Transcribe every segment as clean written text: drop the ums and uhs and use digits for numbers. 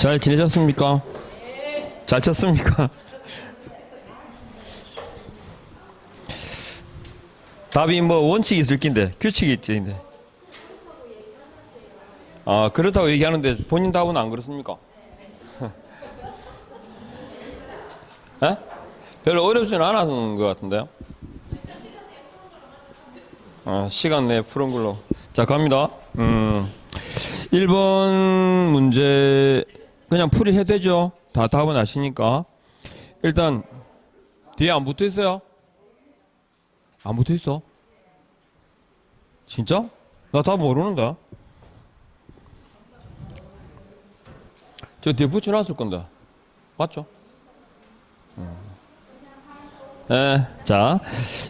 잘 지내셨습니까? 잘 쳤습니까? 답이 뭐 원칙이 있을 낀데 규칙이 있는데. 아, 그렇다고 얘기하는데 본인 답은 안 그렇습니까? 에? 별로 어렵지는 않았던 것 같은데요. 아, 시간 내에 푸는 걸로. 자, 갑니다. 1번 문제 그냥 풀이해도 되죠? 다 답은 아시니까. 일단 뒤에 안 붙어 있어요? 안 붙어 있어? 진짜? 나 답 모르는데. 저 뒤에 붙여놨을 건데. 맞죠? 네, 자,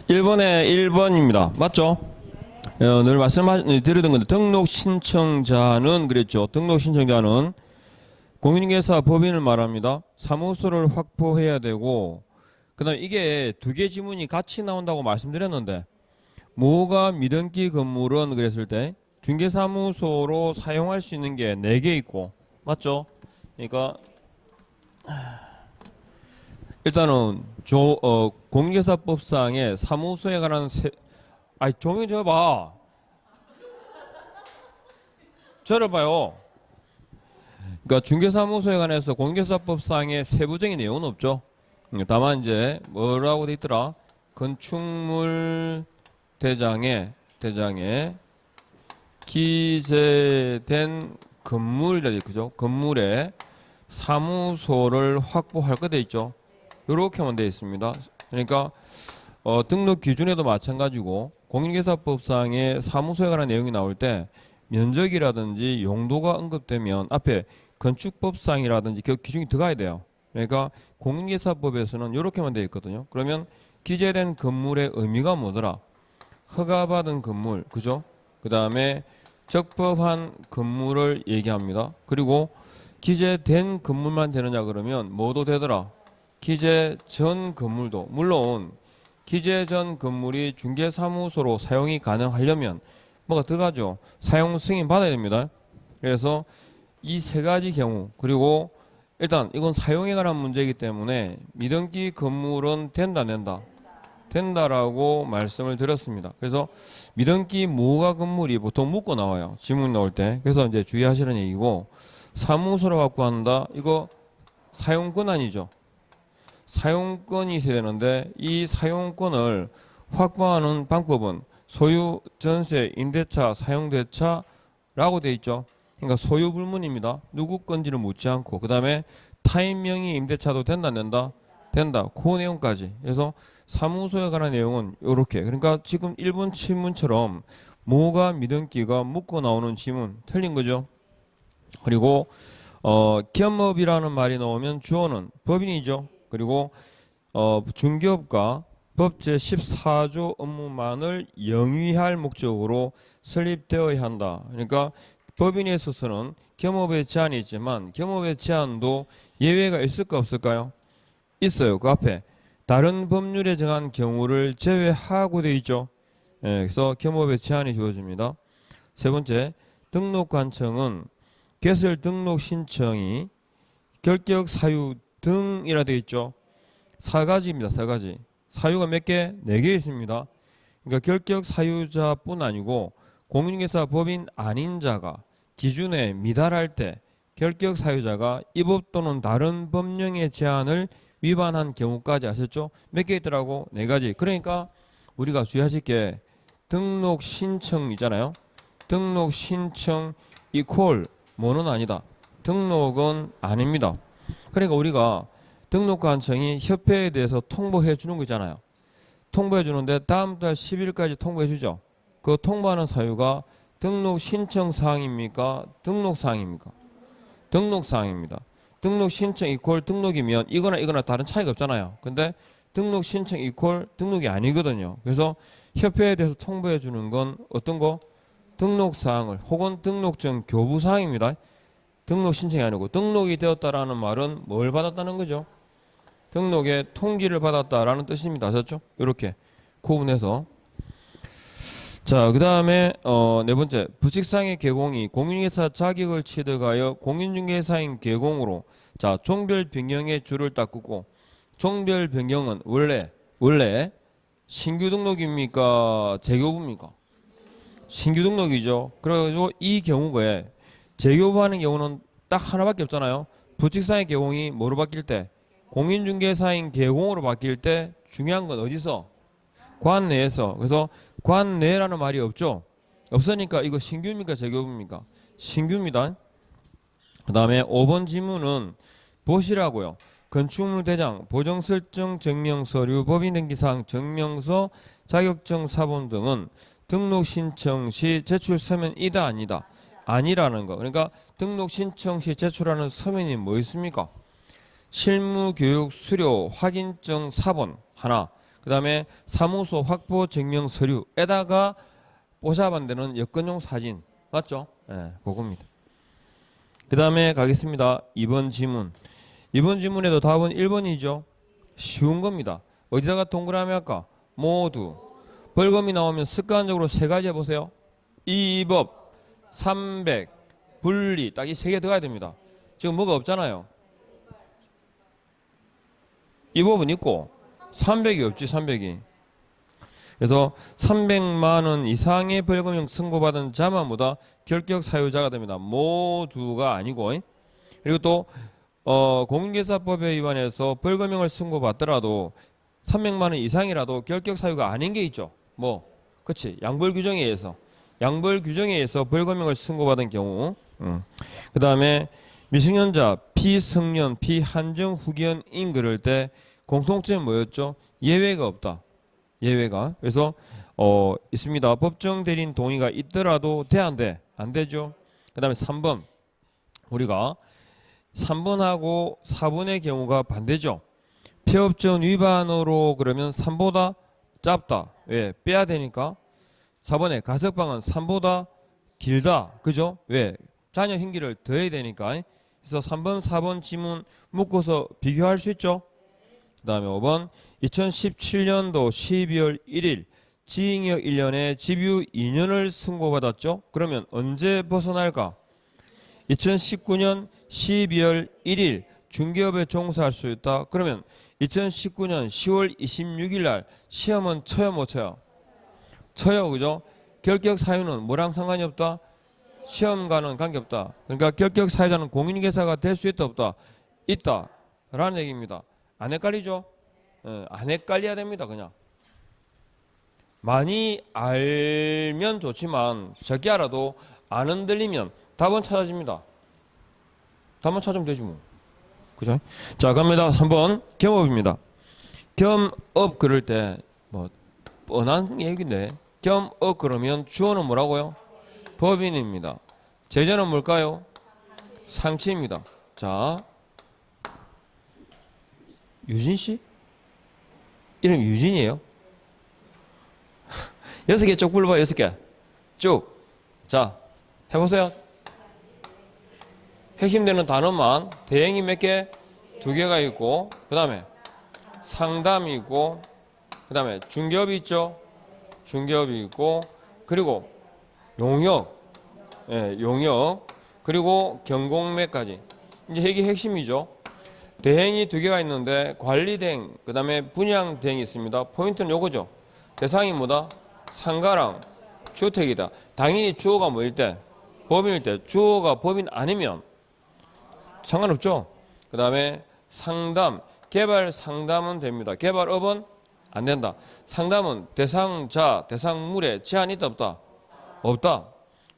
1번에 1번입니다. 맞죠? 늘 말씀드리던 건데, 등록 신청자는 그랬죠. 등록 신청자는 공인중개사 법인을 말합니다. 사무소를 확보해야 되고, 그 다음에 이게 두 개 지문이 같이 나온다고 말씀드렸는데, 모가 미등기 건물은 그랬을 때, 중개사무소로 사용할 수 있는 게 4개 있고, 맞죠? 그러니까, 일단은 공인중개사법상의 사무소에 관한 아이 종이 좀 봐. 저를 봐요. 그러니까 중개사무소에 관해서 공인중개사법상의 세부적인 내용은 없죠. 다만 이제 뭐라고 돼 있더라? 건축물 대장에 기재된 건물이라 그죠? 건물에 사무소를 확보할 거 돼 있죠. 이렇게만 되어 있습니다. 그러니까 등록 기준에도 마찬가지고 공인중개사법상의 사무소에 관한 내용이 나올 때 면적이라든지 용도가 언급되면 앞에 건축법상이라든지 그 기준이 들어가야 돼요. 그러니까 공인중개사법에서는 이렇게만 되어 있거든요. 그러면 기재된 건물의 의미가 뭐더라? 허가받은 건물, 그죠? 그 다음에 적법한 건물을 얘기합니다. 그리고 기재된 건물만 되느냐 그러면 뭐도 되더라? 기재 전 건물도. 물론 기재 전 건물이 중개사무소로 사용이 가능하려면 뭐가 들어가죠? 사용 승인 받아야 됩니다. 그래서 이 세 가지 경우, 그리고 일단 이건 사용에 관한 문제이기 때문에 미등기 건물은 된다 안 된다? 된다라고 말씀을 드렸습니다. 그래서 미등기 무허가 건물이 보통 묻고 나와요. 지문 나올 때. 그래서 이제 주의하시는 얘기고, 사무소를 확보한다. 이거 사용권 아니죠. 사용권이 있어야 되는데 이 사용권을 확보하는 방법은 소유, 전세, 임대차, 사용대차라고 돼 있죠. 그러니까 소유 불문입니다. 누구 건지를 묻지 않고, 그 다음에 타인 명의 임대차도 된다 안 된다? 된다. 그 내용까지. 그래서 사무소에 관한 내용은 이렇게. 그러니까 지금 1번 질문처럼 뭐가 미등기가 묻고 나오는 지문 틀린 거죠. 그리고 겸업이라는 말이 나오면 주어는 법인이죠. 그리고 중개업과 법 제14조 업무만을 영위할 목적으로 설립되어야 한다. 그러니까 법인에 있어서는 겸업의 제한이 있지만 겸업의 제한도 예외가 있을까 없을까요? 있어요. 그 앞에 다른 법률에 정한 경우를 제외하고 되어 있죠. 그래서 겸업의 제한이 주어집니다. 세 번째, 등록관청은 개설 등록 신청이 결격 사유 등이라 되어 있죠. 4가지입니다. 4가지. 사유가 몇 개? 4개 있습니다. 그러니까 결격 사유자뿐 아니고 공인중개사 법인 아닌 자가 기준에 미달할 때 결격 사유자가 이 법 또는 다른 법령의 제한을 위반한 경우까지 아셨죠? 몇 개 있더라고? 4가지. 그러니까 우리가 주의하실 게 등록 신청이잖아요. 등록 신청 이퀄 뭐는 아니다. 등록은 아닙니다. 그러니까 우리가 등록관청이 협회에 대해서 통보해 주는 거잖아요. 통보해 주는데 다음 달 10일까지 통보해 주죠. 그 통보하는 사유가 등록 신청 사항입니까? 등록 사항입니까? 등록 사항입니다. 등록 신청 이퀄 등록이면 이거나 다른 차이가 없잖아요. 근데 등록 신청 이퀄 등록이 아니거든요. 그래서 협회에 대해서 통보해 주는 건 어떤 거? 등록 사항을 혹은 등록증 교부 사항입니다. 등록 신청이 아니고 등록이 되었다라는 말은 뭘 받았다는 거죠? 등록의 통지를 받았다라는 뜻입니다. 아셨죠? 이렇게 구분해서. 자, 그 다음에 네 번째, 부칙상의 개공이 공인중개사 자격을 취득하여 공인중개사인 개공으로 자 종별 변경의 줄을 닦고 종별 변경은 원래 신규 등록입니까 재교부입니까? 신규 등록이죠. 그래가지고 이 경우에 재교부하는 경우는 딱 하나밖에 없잖아요. 부칙상의 개공이 뭐로 바뀔 때 공인중개사인 개공으로 바뀔 때 중요한 건 어디서? 관내에서. 그래서 관내라는 말이 없죠. 없으니까 이거 신규입니까 재교부입니까? 신규입니다. 그 다음에 5번 지문은 보시라고요. 건축물 대장, 보정설정 증명서류, 법인등기사항, 증명서, 자격증 사본 등은 등록 신청 시 제출 서면이다 아니다? 아니라는 거. 그러니까 등록 신청 시 제출하는 서면이 뭐 있습니까? 실무 교육 수료 확인증 사본 하나. 그 다음에 사무소 확보 증명 서류에다가 뽀샵한 데는 여권용 사진 맞죠? 네, 그겁니다. 그 다음에 가겠습니다. 2번 지문. 2번 지문에도 답은 1번이죠. 쉬운 겁니다. 어디다가 동그라미 할까? 모두. 벌금이 나오면 습관적으로 세 가지 해보세요. 2법, 300, 분리 딱 이 세 개 들어가야 됩니다. 지금 뭐가 없잖아요. 2법은 있고 300이 없지 300이. 그래서 300만 원 이상의 벌금형 선고받은 자만보다 결격 사유자가 됩니다. 모두가 아니고. 그리고 또 공인중개사법에 위반해서 벌금형을 선고받더라도 300만 원 이상이라도 결격 사유가 아닌 게 있죠. 뭐 그렇지 양벌 규정에 의해서 벌금형을 선고받은 경우. 그 다음에 미성년자 피성년 피한정 후견인 그럴 때 공통점이 뭐였죠? 예외가 없다. 예외가. 그래서 있습니다. 법정 대리인 동의가 있더라도 돼 안 돼? 안 되죠. 그 다음에 3번 우리가 3번하고 4번의 경우가 반대죠. 폐업전 위반으로 그러면 3보다 짧다. 왜? 빼야 되니까. 4번에 가석방은 3보다 길다. 그죠? 왜? 자녀 hin기를 더해야 되니까. 그래서 3번, 4번 지문 묶어서 비교할 수 있죠. 그 다음에 5번 2017년도 12월 1일 징역 1년에 집유 2년을 선고받았죠. 그러면 언제 벗어날까? 2019년 12월 1일 중개업에 종사할 수 있다. 그러면 2019년 10월 26일 날 시험은 쳐요 못 쳐요? 쳐요. 그죠? 결격 사유는 뭐랑 상관이 없다? 시험과는 관계없다. 그러니까 결격 사유자는 공인중개사가 될 수 있다 없다? 있다 라는 얘기입니다. 안 헷갈리죠? 안 헷갈려야 됩니다. 그냥 많이 알면 좋지만 적게 알아도 안 흔들리면 답은 찾아집니다. 답만 찾으면 되지 뭐. 그죠? 자 갑니다. 3번 겸업입니다. 겸업 그럴 때 뭐 뻔한 얘기인데 겸업 그러면 주어는 뭐라고요? 법인입니다. 제재는 뭘까요? 상치입니다. 자 유진씨? 이름 유진이에요? 6개 쭉 불러봐요. 6개 쭉. 자 해보세요. 핵심되는 단어만 대행이 몇 개? 2개가 있고 그 다음에 상담이 있고 그 다음에 중개업이 있죠. 중개업이 있고 그리고 용역 용역 그리고 경공매까지 이제 이게 핵심이죠. 대행이 2개가 있는데 관리대행 그 다음에 분양대행이 있습니다. 포인트는 요거죠. 대상이 뭐다? 상가랑 주택이다. 당연히 주어가 뭐일 때? 법인일 때. 주어가 법인 아니면 상관없죠. 그 다음에 상담 개발 상담은 됩니다. 개발업은 안 된다. 상담은 대상자 대상물에 제한이 있다 없다? 없다.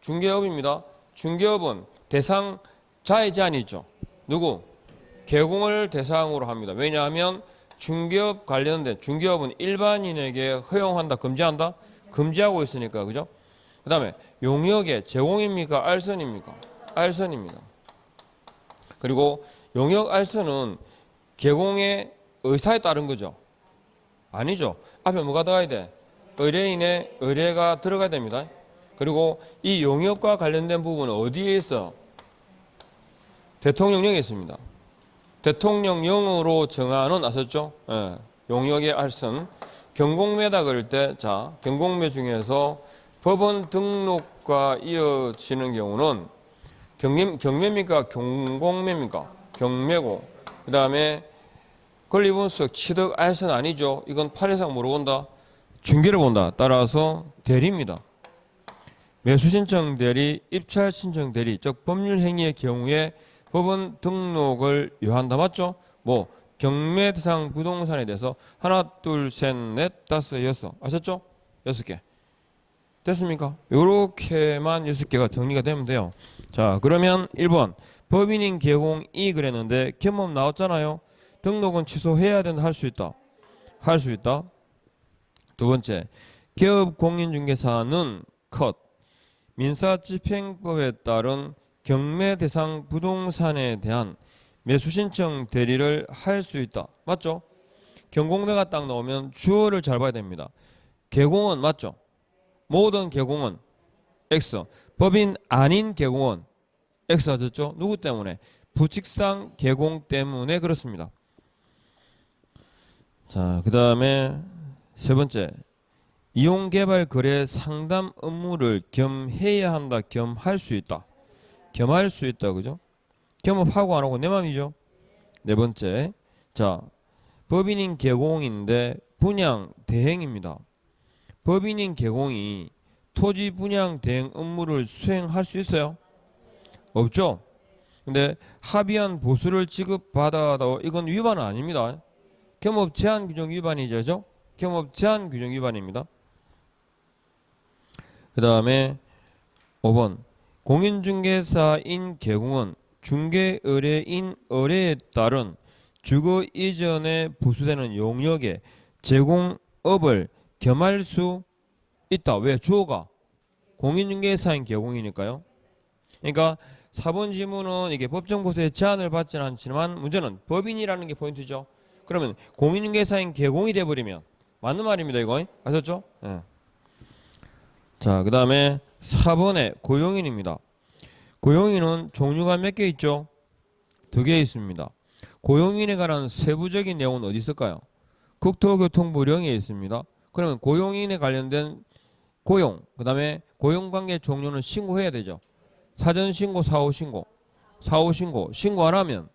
중개업입니다. 중개업은 대상자의 제한이 있죠. 누구? 개공을 대상으로 합니다. 왜냐하면 중개업 관련된 중개업은 일반인에게 허용한다, 금지한다? 금지하고 있으니까. 그죠? 그 다음에 용역의 제공입니까? 알선입니까? 알선입니다. 그리고 용역 알선은 개공의 의사에 따른 거죠. 아니죠. 앞에 뭐가 들어가야 돼? 의뢰인의 의뢰가 들어가야 됩니다. 그리고 이 용역과 관련된 부분은 어디에 있어? 대통령령에 있습니다. 대통령령으로 정하는 아셨죠? 용역의 알선. 경공매다 그럴 때, 자, 경공매 중에서 법원 등록과 이어지는 경우는 경매입니까? 경공매입니까? 경매고, 그 다음에 권리분석 취득 알선 아니죠. 이건 판례상 뭐로 본다? 중개를 본다. 따라서 대리입니다. 매수신청 대리, 입찰신청 대리, 즉 법률행위의 경우에 법원 등록을 요한다. 맞죠? 뭐 경매 대상 부동산에 대해서 하나, 둘, 셋, 넷, 다섯, 여섯. 아셨죠? 6개. 됐습니까? 요렇게만 6개가 정리가 되면 돼요. 자, 그러면 1번 법인인 개공이 그랬는데 겸업 나왔잖아요. 등록은 취소해야 된다. 할 수 있다. 할 수 있다. 두 번째, 개업 공인중개사는 컷. 민사집행법에 따른 경매 대상 부동산에 대한 매수신청 대리를 할 수 있다. 맞죠? 경공매가 딱 나오면 주어를 잘 봐야 됩니다. 개공은 맞죠? 모든 개공은 X. 법인 아닌 개공은 X가 됐죠? 누구 때문에? 부칙상 개공 때문에 그렇습니다. 자, 그 다음에 세 번째, 이용개발 거래 상담 업무를 겸해야 한다. 겸할 수 있다. 겸할 수 있다. 그죠? 겸업하고 안 하고 내 맘이죠. 네 번째, 자, 법인인 개공인데 분양 대행입니다. 법인인 개공이 토지 분양 대행 업무를 수행할 수 있어요? 없죠? 근데 합의한 보수를 지급받아도 이건 위반은 아닙니다. 겸업 제한 규정 위반이죠. 겸업 제한 규정 위반입니다. 그 다음에 5번 공인중개사인 개공은 중개의뢰인 의뢰에 따른 주거 이전에 부수되는 용역의 제공업을 겸할 수 있다. 왜? 주어가 공인중개사인 개공이니까요. 그러니까 4번 지문은 이게 법정보수에 제한을 받지는 않지만 문제는 법인이라는 게 포인트죠. 그러면 공인중개사인 개공이 돼버리면 맞는 말입니다. 이거 아셨죠? 네. 자, 그 다음에 4번에 고용인입니다. 고용인은 종류가 몇 개 있죠? 2개 있습니다. 고용인에 관한 세부적인 내용은 어디 있을까요? 국토교통부령에 있습니다. 그러면 고용인에 관련된 고용, 그 다음에 고용관계 종료는 신고해야 되죠. 사전신고, 사후신고. 사후신고, 신고 안 하면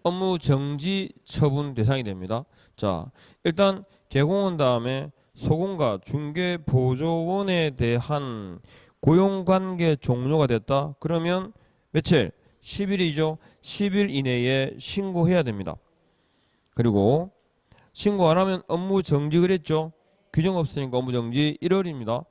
업무 정지 처분 대상이 됩니다. 자, 일단 개공한 다음에 소공과 중개보조원에 대한 고용관계 종료가 됐다. 그러면 며칠? 10일이죠. 10일 이내에 신고해야 됩니다. 그리고 신고 안 하면 업무 정지 그랬죠. 규정 없으니까 업무 정지 1월입니다.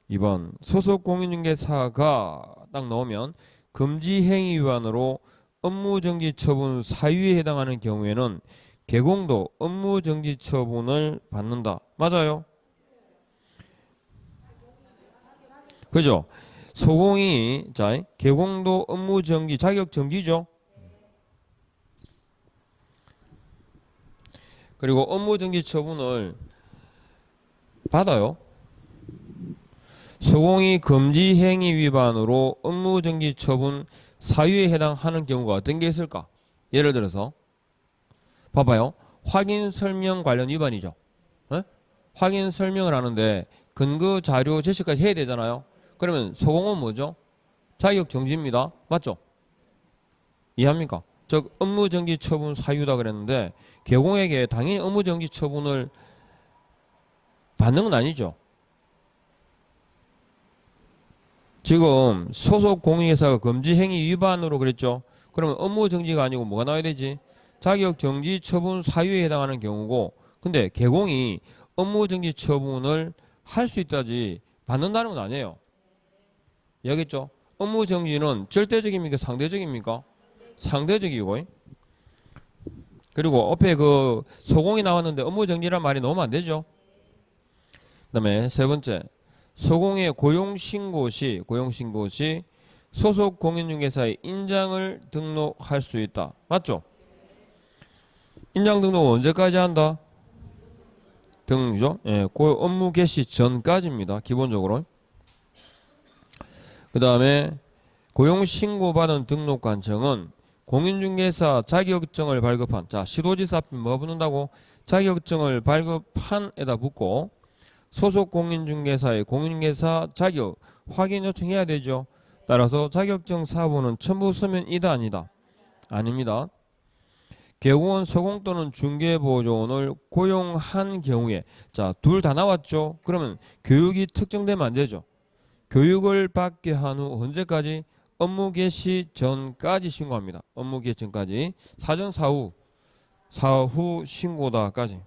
2번 소속 공인중개사가 딱 나오면 금지행위 위반으로 업무정지 처분 사유에 해당하는 경우에는 개공도 업무정지 처분을 받는다. 맞아요? 그죠? 소공이 자 개공도 업무정지 자격정지죠. 그리고 업무정지 처분을 받아요. 소공이 금지행위 위반으로 업무정지 처분 사유에 해당하는 경우가 어떤 게 있을까? 예를 들어서 봐봐요. 확인 설명 관련 위반이죠. 에? 확인 설명을 하는데 근거 자료 제시까지 해야 되잖아요. 그러면 소공은 뭐죠? 자격 정지입니다. 맞죠? 이해합니까? 즉 업무정지 처분 사유다 그랬는데 개공에게 당연히 업무정지 처분을 받는 건 아니죠. 지금 소속 공인회사가 금지행위 위반으로 그랬죠. 그러면 업무정지가 아니고 뭐가 나와야 되지? 자격정지 처분 사유에 해당하는 경우고, 근데 개공이 업무정지 처분을 할 수 있다지 받는다는 건 아니에요. 이해하겠죠? 업무정지는 절대적입니까? 상대적입니까? 상대적이고. 그리고 앞에 그 소공이 나왔는데 업무정지란 말이 넣으면 안 되죠. 그 다음에 세 번째, 소공의 고용신고 시 소속 공인중개사의 인장을 등록할 수 있다. 맞죠? 인장 등록은 언제까지 한다? 등죠? 예, 업무 개시 전까지입니다. 기본적으로. 그 다음에 고용신고받은 등록관청은 공인중개사 자격증을 발급한, 자, 시도지사 앞에 뭐 붙는다고? 자격증을 발급한에다 붙고, 소속 공인중개사의 공인중개사 자격 확인 요청해야 되죠. 따라서 자격증 사본은 첨부 서면 이다 아니다? 아닙니다. 개공원 소공 또는 중개보조원을 고용한 경우에 자, 둘 다 나왔죠. 그러면 교육이 특정되면 안 되죠. 교육을 받게 한 후 언제까지? 업무 개시 전까지 신고합니다. 업무 개시 전까지. 사전 사후 신고다까지.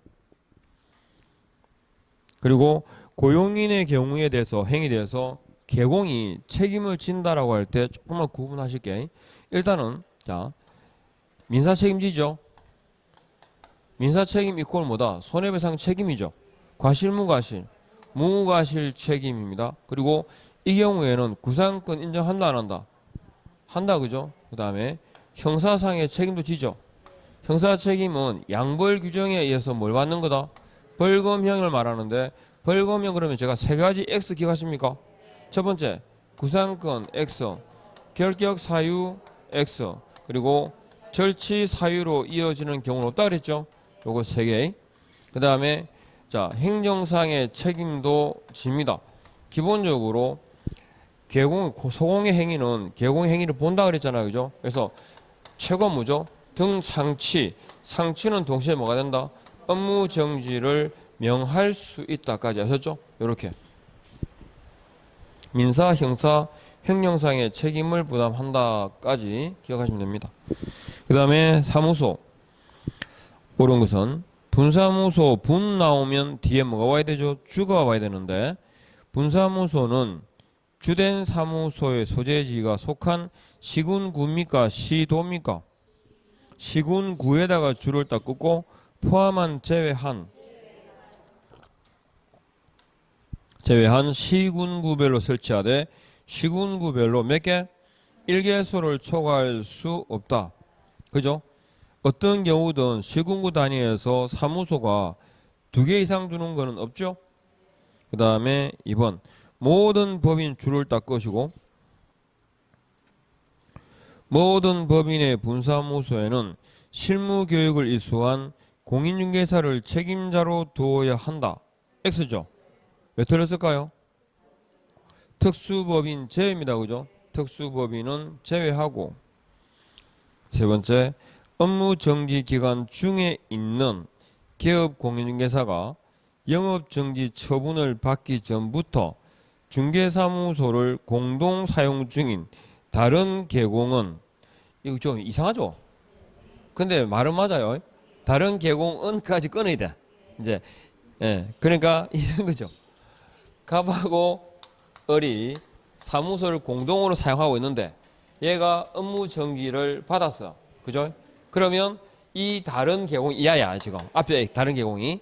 그리고 고용인의 경우에 대해서 행위에 대해서 개공이 책임을 진다라고 할 때 조금만 구분하실게. 일단은 자, 민사 책임지죠. 민사 책임 이꼴 뭐다? 손해배상 책임이죠. 과실 무과실, 무과실 책임입니다. 그리고 이 경우에는 구상권 인정한다 안 한다? 한다 그죠? 그 다음에 형사상의 책임도 지죠. 형사 책임은 양벌 규정에 의해서 뭘 받는 거다? 벌금형을 말하는데 벌금형 그러면 제가 세 가지 X 기억하십니까? 첫 번째 구상권 X, 결격 사유 X, 그리고 절치 사유로 이어지는 경우는 없다 그랬죠? 요거 세 개. 그 다음에 자 행정상의 책임도 집니다. 기본적으로 소공의 행위는 개공의 행위를 본다 그랬잖아요, 그죠? 그래서 최고무죠. 상치는 동시에 뭐가 된다? 업무 정지를 명할 수 있다까지 하셨죠? 이렇게 민사, 형사, 횡령상의 책임을 부담한다까지 기억하시면 됩니다. 그 다음에 사무소 옳은 것은 분사무소 분 나오면 뒤에 뭐가 와야 되죠? 주가 와야 되는데 분사무소는 주된 사무소의 소재지가 속한 시군구입니까? 시도입니까? 시군구에다가 주를 딱 긋고 포함한 제외한 시군구별로 설치하되 시군구별로 몇 개? 1개소를 초과할 수 없다. 그죠? 어떤 경우든 시군구 단위에서 사무소가 2개 이상 두는 것은 없죠? 그 다음에 2번 모든 법인 줄을 딱 끄시고 모든 법인의 분사무소에는 실무교육을 이수한 공인중개사를 책임자로 두어야 한다. X죠? 왜 틀렸을까요? 특수법인 제외입니다. 그죠? 특수법인은 제외하고 세 번째 업무정지 기간 중에 있는 기업 공인중개사가 영업정지 처분을 받기 전부터 중개사무소를 공동 사용 중인 다른 개공은 이거 좀 이상하죠? 근데 말은 맞아요. 다른 개공은까지 끊어야 돼. 이제 그러니까 이런 거죠. 갑하고 을이 사무소를 공동으로 사용하고 있는데 얘가 업무 정지를 받았어. 그죠? 그러면 이 다른 개공이 이하야 지금 앞에 다른 개공이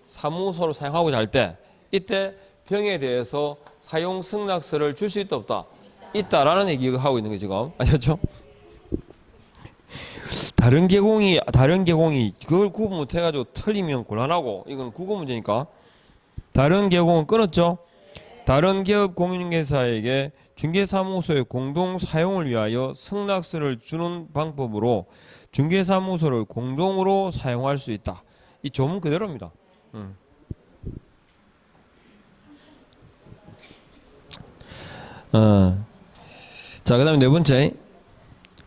사무소로 사용하고자 할 때 이때 병에 대해서 사용 승낙서를 줄 수 있다 없다? 있다라는 얘기를 하고 있는 거 지금 아셨죠? 다른 개공이 그걸 구분 못 해가지고 틀리면 곤란하고 이건 국어 문제니까 다른 개공은 끊었죠. 다른 기업 공인중개사에게 중개사무소의 공동 사용을 위하여 승낙서를 주는 방법으로 중개사무소를 공동으로 사용할 수 있다. 이 조문 그대로입니다. 자, 그 다음에 네 번째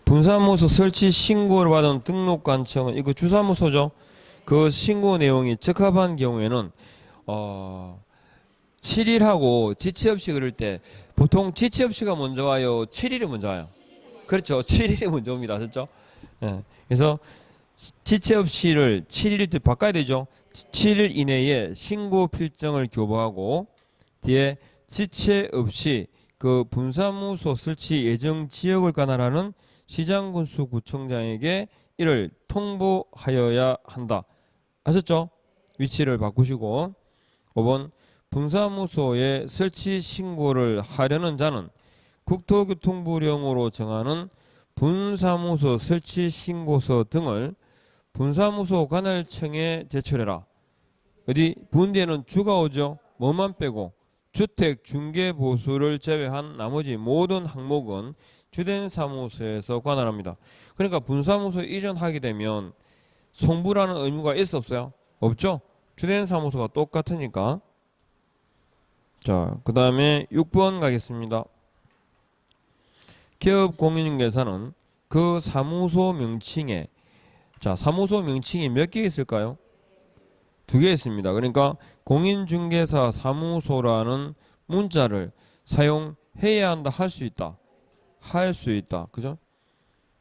분사무소 설치 신고를 받은 등록관청은 이거 주사무소죠. 그 신고 내용이 적합한 경우에는 7일하고 지체 없이 그럴 때 보통 지체 없이가 먼저 와요? 7일이 먼저 와요? 그렇죠. 7일이 먼저 옵니다. 그렇죠? 그래서 지체 없이를 7일 때 바꿔야 되죠. 7일 이내에 신고 필정을 교부하고 뒤에 지체 없이 그 분사무소 설치 예정 지역을 관할하는 시장군수구청장에게 이를 통보하여야 한다. 아셨죠? 위치를 바꾸시고 5번 분사무소에 설치 신고를 하려는 자는 국토교통부령으로 정하는 분사무소 설치 신고서 등을 분사무소 관할청에 제출해라. 어디 분대는 주가 오죠. 뭐만 빼고 주택 중개보수를 제외한 나머지 모든 항목은 주된 사무소에서 관할합니다. 그러니까 분사무소 이전하게 되면 송부라는 의무가 있어 없어요? 없죠? 주된 사무소가 똑같으니까. 자, 그 다음에 6번 가겠습니다. 기업 공인중개사는 그 사무소 명칭에, 자, 사무소 명칭이 몇 개 있을까요? 2개 있습니다. 그러니까 공인중개사 사무소라는 문자를 사용해야 한다, 할 수 있다. 할 수 있다. 그죠?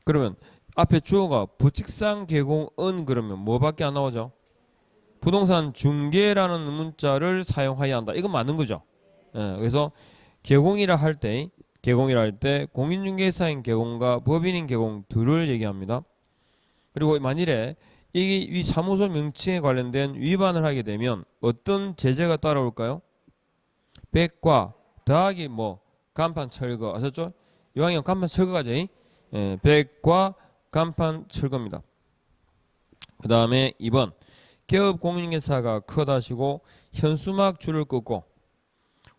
그러면 앞에 주어가 부칙상 개공은 그러면 뭐밖에 안 나오죠? 부동산 중개라는 문자를 사용해야 한다. 이건 맞는 거죠. 예, 그래서 개공이라 할 때, 공인중개사인 개공과 법인인 개공 둘을 얘기합니다. 그리고 만일에 이 사무소 명칭에 관련된 위반을 하게 되면 어떤 제재가 따라올까요? 백과 더하기 뭐 간판 철거, 아셨죠? 이왕이면 간판 철거가지. 예, 백과 간판 철거입니다. 그 다음에 2번 기업 공인중개사가 커다시고 현수막 줄을 긋고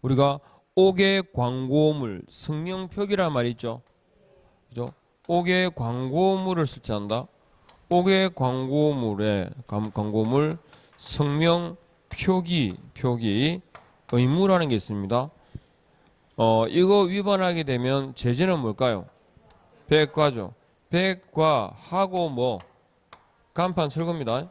우리가 옥외 광고물 성명표기란 말이 있죠. 그죠? 옥외 광고물을 설치한다. 옥외 광고물에 광고물 성명 표기 의무라는 게 있습니다. 이거 위반하게 되면 제재는 뭘까요? 백과죠. 백과 하고 뭐 간판 철거입니다.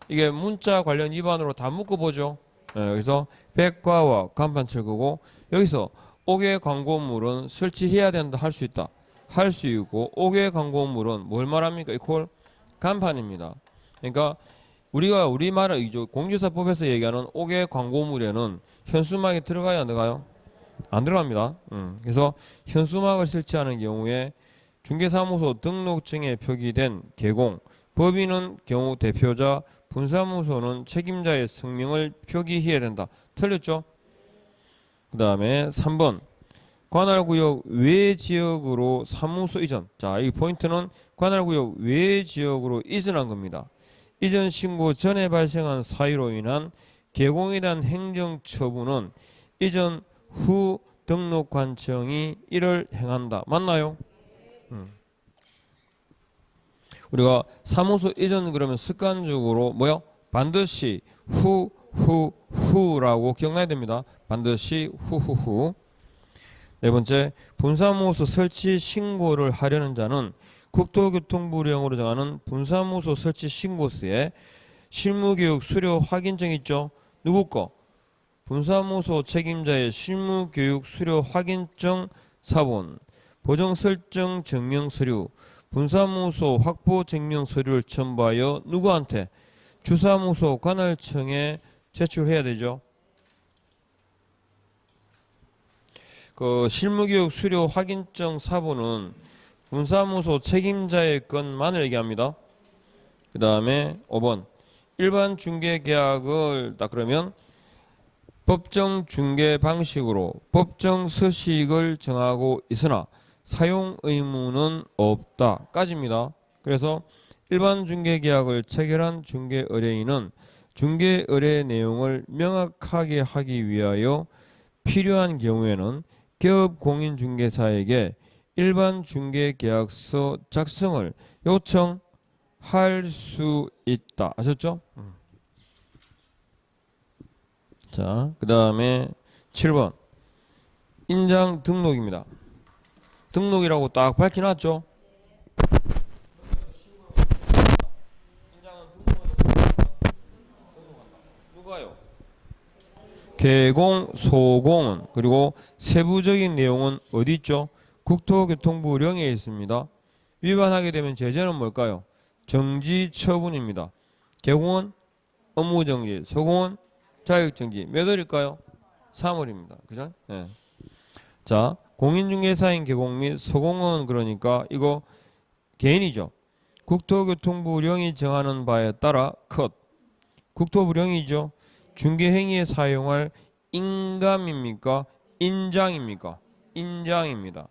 이게 문자 관련 위반으로 다 묶어보죠. 그래서 백과와 간판 철거고 여기서 옥외 광고물은 설치해야 된다, 할 수 있다. 할 수 있고 옥외 광고물은 뭘 말합니까? 이퀄 간판입니다. 그러니까 우리가 우리말의 공인중개사법에서 얘기하는 옥외 광고물에는 현수막이 들어가야 안 들어가요? 안 들어갑니다. 그래서 현수막을 설치하는 경우에 중개사무소 등록증에 표기된 개공, 법인은 경우 대표자, 분사무소는 책임자의 성명을 표기해야 된다. 틀렸죠? 그 다음에 3번 관할구역 외 지역으로 사무소 이전. 자, 이 포인트는 관할구역 외 지역으로 이전한 겁니다. 이전 신고 전에 발생한 사유로 인한 개공에 대한 행정처분은 이전 후 등록관청이 이를 행한다. 맞나요? 우리가 사무소 이전 그러면 습관적으로 뭐요? 반드시 후라고 기억나야 됩니다. 반드시 후. 네 번째, 분사무소 설치 신고를 하려는 자는 국토교통부령으로 정하는 분사무소 설치 신고서에 실무교육 수료 확인증 있죠? 누구 거? 분사무소 책임자의 실무교육 수료 확인증 사본, 보정설정 증명 서류, 분사무소 확보 증명 서류를 첨부하여 누구한테? 주사무소 관할청에 제출해야 되죠. 그 실무교육 수료 확인증 사본은 분사무소 책임자의 것만을 얘기합니다. 그 다음에 5번 일반 중개계약을 딱 그러면 법정 중개 방식으로 법정 서식을 정하고 있으나 사용 의무는 없다 까지입니다. 그래서 일반 중개계약을 체결한 중개의뢰인은 중개의뢰 내용을 명확하게 하기 위하여 필요한 경우에는 기업공인중개사에게 일반 중개계약서 작성을 요청할 수 있다. 아셨죠? 자, 그 다음에 7번 인장 등록입니다. 등록이라고 딱 밝혀놨죠? 인장은 누가요? 개공, 소공은 그리고 세부적인 내용은 어디 있죠? 국토교통부령에 있습니다. 위반하게 되면 제재는 뭘까요? 정지 처분입니다. 개공은 업무정지, 소공은 자격정지. 몇 월일까요? 3월입니다. 그죠? 네. 자, 공인중개사인 개공 및 소공은 그러니까 이거 개인이죠. 국토교통부령이 정하는 바에 따라 컷. 국토부령이죠. 중개행위에 사용할 인감입니까? 인장입니까? 인장입니다.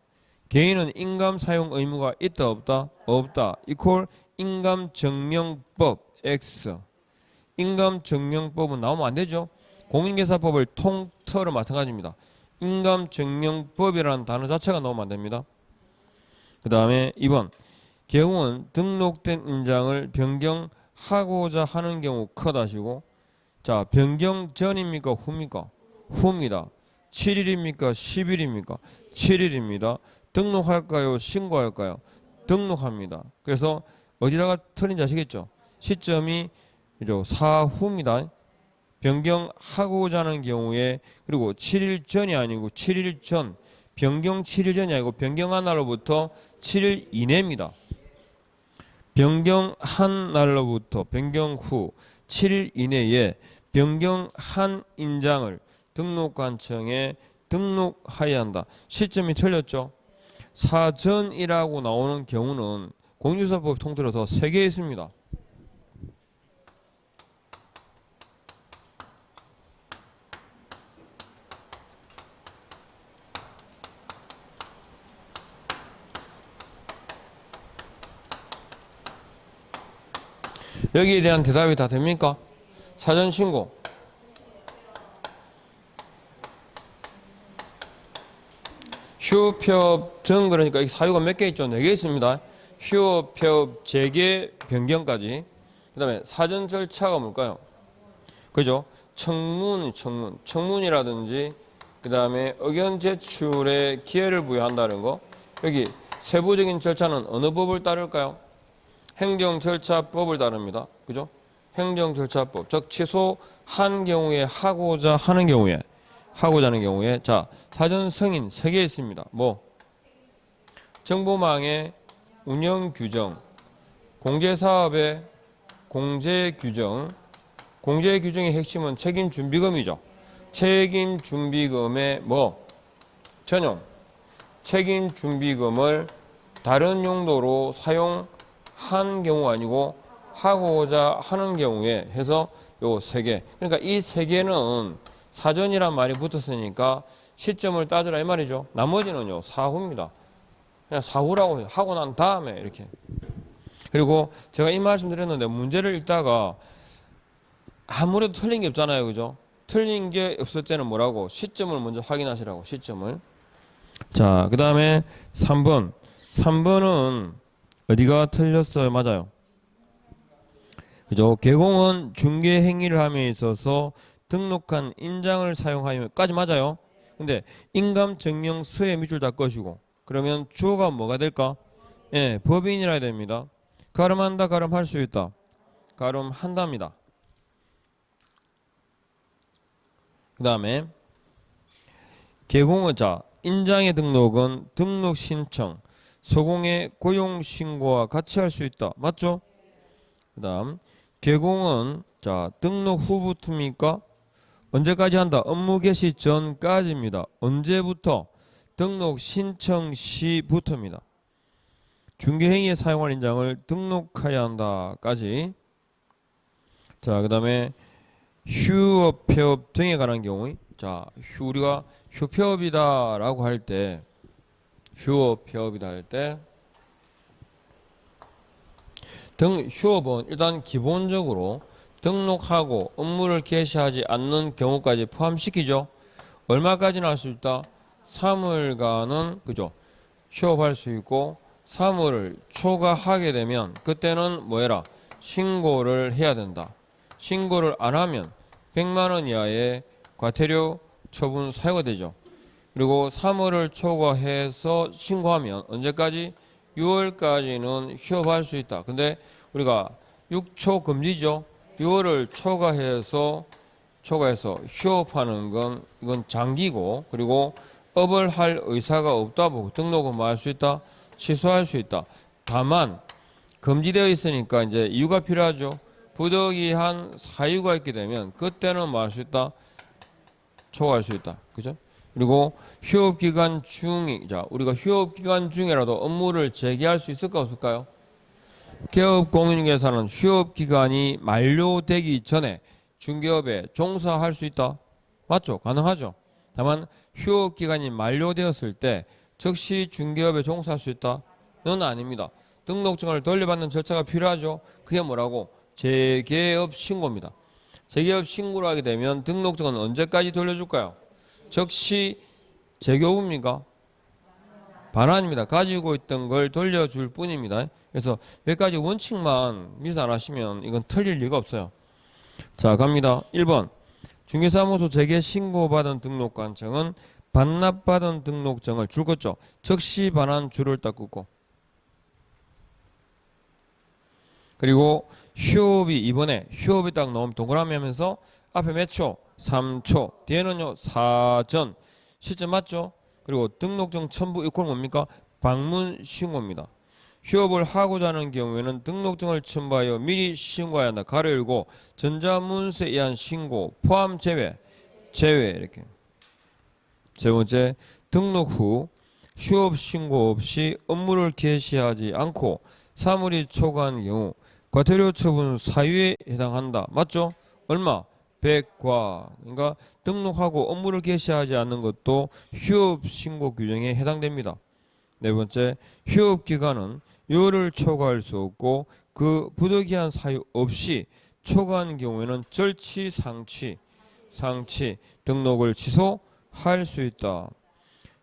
개인은 인감 사용 의무가 있다 없다? 없다. 이퀄 인감증명법 X. 인감증명법은 나오면 안 되죠. 공인중개사법을 통틀어 마찬가지입니다. 인감증명법이라는 단어 자체가 나오면 안 됩니다. 그 다음에 2번 개공은 등록된 인장을 변경 하고자 하는 경우 컷하시고, 자, 변경 전입니까? 후입니까? 후입니다. 7일입니까? 10일입니까? 7일입니다. 등록할까요? 신고할까요? 등록합니다. 그래서 어디다가 틀린지 아시겠죠? 시점이 사후입니다. 변경하고자 하는 경우에, 그리고 7일 전이 아니고 7일 전, 변경 7일 전이 아니고 변경한 날로부터 7일 이내입니다. 변경한 날로부터 변경 후 7일 이내에 변경한 인장을 등록관청에 등록하여야 한다. 시점이 틀렸죠? 사전이라고 나오는 경우는 공인중개사법 통틀어서 3개 있습니다. 여기에 대한 대답이 다 됩니까? 사전 신고. 휴업 등, 그러니까 이 사유가 몇 개 있죠? 4개 있습니다. 휴업, 폐업, 재개, 변경까지. 그 다음에 사전 절차가 뭘까요? 그죠? 청문이라든지, 그 다음에 의견 제출에 기회를 부여한다는 거. 여기 세부적인 절차는 어느 법을 따를까요? 행정절차법을 따릅니다. 그죠? 행정절차법. 즉, 취소한 경우에 하고자 하는 경우에, 자, 사전 승인 3개 있습니다. 뭐? 정보망의 운영 규정, 공제사업의 공제 규정, 공제 규정의 핵심은 책임 준비금이죠. 책임 준비금의 뭐? 전용. 책임 준비금을 다른 용도로 사용한 경우 아니고 하고자 하는 경우에 해서 요 3개. 그러니까 이 3개는 사전이란 말이 붙었으니까 시점을 따져라 이 말이죠. 나머지는요 사후입니다. 그냥 사후라고 하고 난 다음에 이렇게. 그리고 제가 이 말씀 드렸는데 문제를 읽다가 아무래도 틀린 게 없잖아요. 그죠? 틀린 게 없을 때는 뭐라고? 시점을 먼저 확인하시라고. 시점을. 자, 그 다음에 3번. 3번은 어디가 틀렸어요? 맞아요. 그죠? 개공은 중개 행위를 함에 있어서 등록한 인장을 사용하여까지 맞아요. 근데 인감 증명 수혜 밑줄 다 것이고, 그러면 주어가 뭐가 될까? 예, 법인이라 해야 됩니다. 가름한다, 가름할 수 있다. 가름한답니다. 그 다음에 개공의 자 인장의 등록은 등록 신청, 소공의 고용 신고와 같이 할 수 있다. 맞죠? 그 다음 개공은 자 등록 후부터입니까? 언제까지 한다? 업무 개시 전까지입니다. 언제부터? 등록 신청 시부터입니다. 중개행위에 사용할 인장을 등록해야 한다까지. 자, 그 다음에 휴업, 폐업 등에 관한 경우, 자, 우리가 휴폐업이다라고 할 때, 휴업, 폐업이다 할 때, 휴업은 일단 기본적으로 등록하고 업무를 개시하지 않는 경우까지 포함시키죠. 얼마까지는 할 수 있다? 3월간은 그죠? 휴업할 수 있고 3월을 초과하게 되면 그때는 뭐해라? 신고를 해야 된다. 신고를 안 하면 100만 원 이하의 과태료 처분 사유가 되죠. 그리고 3월을 초과해서 신고하면 언제까지? 6월까지는 휴업할 수 있다. 근데 우리가 6초 금지죠. 6월을 초과해서 휴업하는 건 이건 장기고, 그리고 업을 할 의사가 없다 보고 등록은 뭐 할 수 있다? 취소할 수 있다. 다만 금지되어 있으니까 이제 이유가 필요하죠. 부득이한 사유가 있게 되면 그때는 뭐 할 수 있다? 초과할 수 있다. 그죠? 그리고 휴업 기간 중이, 자, 우리가 휴업 기간 중에라도 업무를 재개할 수 있을까 없을까요? 개업 공인중개사는 휴업 기간이 만료되기 전에 중개업에 종사할 수 있다. 맞죠? 가능하죠. 다만 휴업 기간이 만료되었을 때 즉시 중개업에 종사할 수 있다?는 아닙니다. 등록증을 돌려받는 절차가 필요하죠. 그게 뭐라고? 재개업 신고입니다. 재개업 신고를 하게 되면 등록증은 언제까지 돌려줄까요? 즉시 재교부입니까? 반환입니다. 가지고 있던 걸 돌려줄 뿐입니다. 그래서 몇 가지 원칙만 미스 안 하시면 이건 틀릴 리가 없어요. 자, 갑니다. 1번. 중개사무소 재개 신고받은 등록관청은 반납받은 등록증을 줄 것죠. 즉시 반환 줄을 딱 긋고. 그리고 휴업이 이번에 휴업이 딱 나오면 동그라미 하면서 앞에 몇 초? 3초. 뒤에는요 4전. 시점 맞죠? 그리고 등록증 첨부 이퀄 뭡니까? 방문 신고입니다. 휴업을 하고자 하는 경우에는 등록증을 첨부하여 미리 신고해야 한다. 가로 열고 전자문서에 의한 신고 포함 제외 이렇게. 세 번째, 등록 후 휴업 신고 없이 업무를 개시하지 않고 사물이 초과한 경우 과태료 처분 사유에 해당한다. 맞죠? 얼마? 100과. 그러니까 등록하고 업무를 개시하지 않는 것도 휴업 신고 규정에 해당됩니다. 네 번째, 휴업 기간은 요를 초과할 수 없고 그 부득이한 사유 없이 초과한 경우에는 절치 상치 등록을 취소할 수 있다.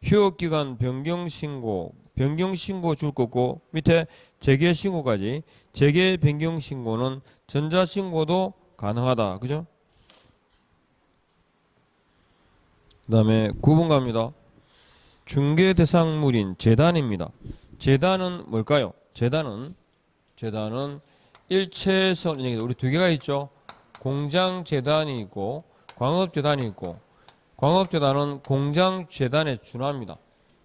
휴업 기간 변경 신고 줄 거고 밑에 재개 신고까지 재개 변경 신고는 전자 신고도 가능하다. 그죠? 그다음에 9번 갑니다. 중개 대상물인 재단입니다. 재단은 뭘까요? 재단은 일체성 우리 두 개가 있죠. 공장재단이 있고 광업재단이 있고 광업재단은 공장재단에 준합니다.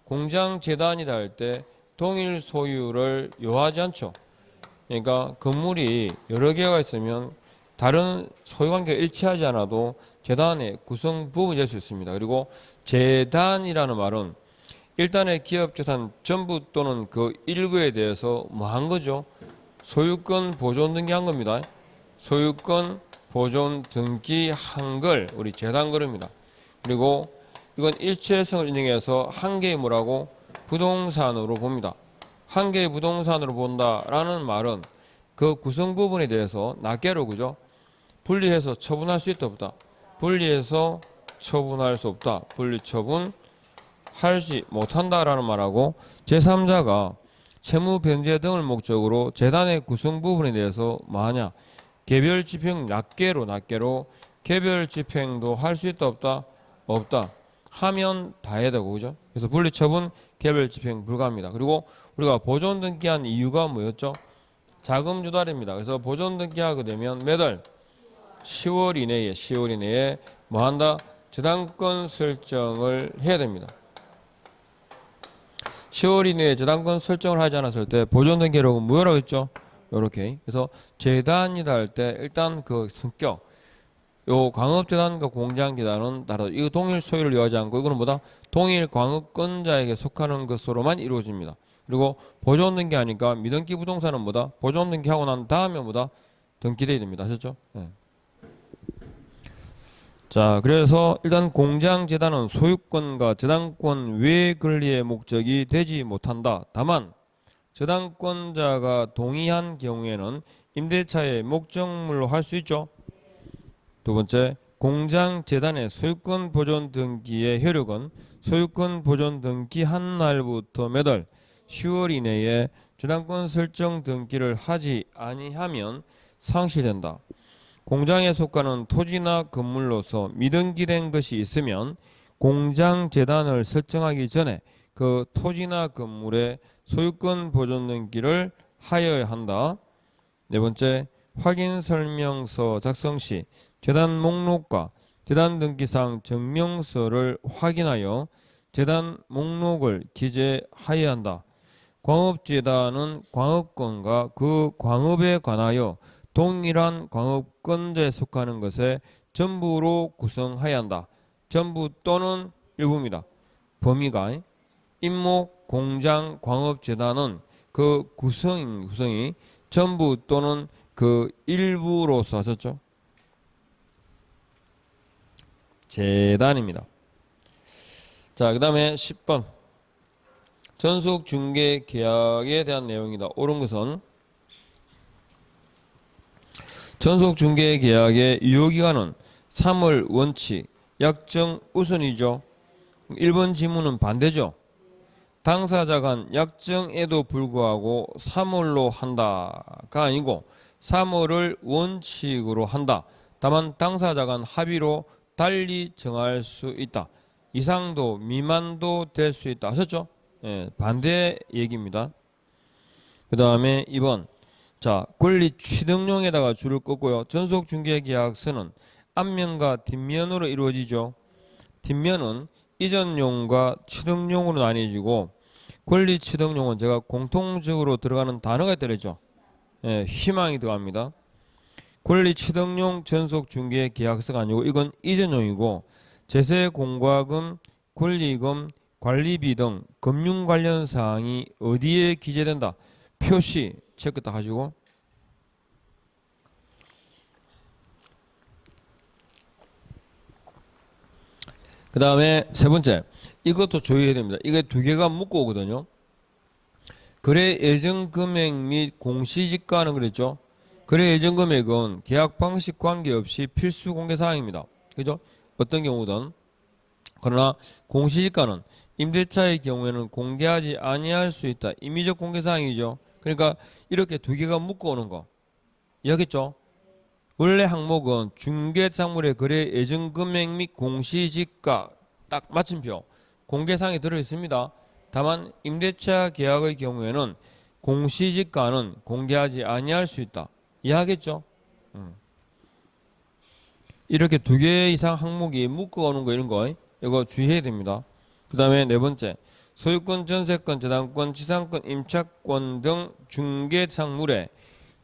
공장재단이라 할 때 동일 소유를 요하지 않죠. 그러니까 건물이 여러 개가 있으면 다른 소유관계가 일치하지 않아도 재단의 구성 부분이 될 수 있습니다. 그리고 재단이라는 말은 일단의 기업재산 전부 또는 그 일부에 대해서 뭐 한 거죠? 소유권 보존 등기한 겁니다. 소유권 보존 등기한 걸 우리 재단 그럽니다. 그리고 이건 일체성을 인정해서 한 개의 뭐라고? 부동산으로 봅니다. 한 개의 부동산으로 본다라는 말은 그 구성 부분에 대해서 낱개로 그죠? 분리해서 처분할 수 있다 없다. 분리해서 처분할 수 없다. 분리 처분 하지 못한다라는 말하고 제3자가 채무 변제 등을 목적으로 재단의 구성 부분에 대해서 뭐하냐? 개별 집행 낱개로 개별 집행도 할 수 있다 없다? 없다. 하면 다 해야 되고 그죠? 그래서 분리 처분 개별 집행 불가합니다. 그리고 우리가 보존 등기한 이유가 뭐였죠? 자금 조달입니다. 그래서 보존 등기하게 되면 몇 월? 10월 이내에 뭐 한다? 저당권 설정을 해야 됩니다. 10월 이내에 저당권 설정을 하지 않았을 때 보존 등기록은 무효라고 했죠. 요렇게. 그래서 재단이라 할 때 일단 그 성격 요 광업재단과 공장재단은 따로 이 동일 소유를 요하지 않고 이거는 뭐다? 동일 광업권자에게 속하는 것으로만 이루어집니다. 그리고 보존 등기하니까 미등기 부동산은 뭐다? 보존 등기하고 난 다음에 뭐다? 등기돼야 됩니다. 아셨죠? 네. 자, 그래서 일단 공장재단은 소유권과 저당권 외 권리의 목적이 되지 못한다. 다만 저당권자가 동의한 경우에는 임대차의 목적물로 할 수 있죠. 두 번째, 공장재단의 소유권 보존 등기의 효력은 소유권 보존 등기한 날부터 몇 월? 10월 이내에 저당권 설정 등기를 하지 아니하면 상실된다. 공장에 속하는 토지나 건물로서 미등기된 것이 있으면 공장재단을 설정하기 전에 그 토지나 건물의 소유권 보존 등기를 하여야 한다. 네 번째, 확인 설명서 작성 시 재단 목록과 재단 등기상 증명서를 확인하여 재단 목록을 기재하여야 한다. 광업재단은 광업권과 그 광업에 관하여 동일한 광업권자에 속하는 것에 전부로 구성하여야 한다. 전부 또는 일부입니다. 범위가 임목, 공장, 광업재단은 그 구성이 전부 또는 그 일부로서 하셨죠? 재단입니다. 자, 그 다음에 10번 전속 중개 계약에 대한 내용이다. 옳은 것은 전속 중개 계약의 유효기간은 3월 원칙 약정 우선이죠. 1번 지문은 반대죠. 당사자 간 약정에도 불구하고 사물로 한다가 아니고 사물을 원칙으로 한다. 다만 당사자 간 합의로 달리 정할 수 있다. 이상도 미만도 될 수 있다. 아셨죠? 예, 반대 얘기입니다. 그 다음에 2번. 자, 권리 취득용에다가 줄을 긋고요. 전속중개계약서는 앞면과 뒷면으로 이루어지죠. 뒷면은 이전용과 취득용으로 나뉘어지고 권리 취득용은 제가 공통적으로 들어가는 단어가 있더랬죠. 예, 희망이 들어갑니다. 권리 취득용 전속중개계약서가 아니고 이건 이전용이고 제세 공과금, 권리금, 관리비 등 금융 관련 사항이 어디에 기재된다. 표시 체크 딱 하시고 그 다음에 세 번째 이것도 조회해야 됩니다. 이게 두 개가 묶고 오거든요. 거래 예정 금액 및 공시지가는 그랬죠. 거래 예정 금액은 계약 방식 관계없이 필수 공개 사항입니다. 그죠? 어떤 경우든. 그러나 공시지가는 임대차의 경우에는 공개하지 아니할 수 있다. 임의적 공개 사항이죠. 그러니까 이렇게 두 개가 묶어 오는 거. 이해하겠죠? 원래 항목은 중개상물의 거래 예정 금액 및 공시지가 딱 마침표 공개사항이 들어 있습니다. 다만 임대차 계약의 경우에는 공시지가는 공개하지 아니할 수 있다. 이해하겠죠? 이렇게 두 개 이상 항목이 묶어 오는 거 이런 거 이거 주의해야 됩니다. 그 다음에 네 번째 소유권, 전세권, 저당권, 지상권, 임차권 등 중개상물의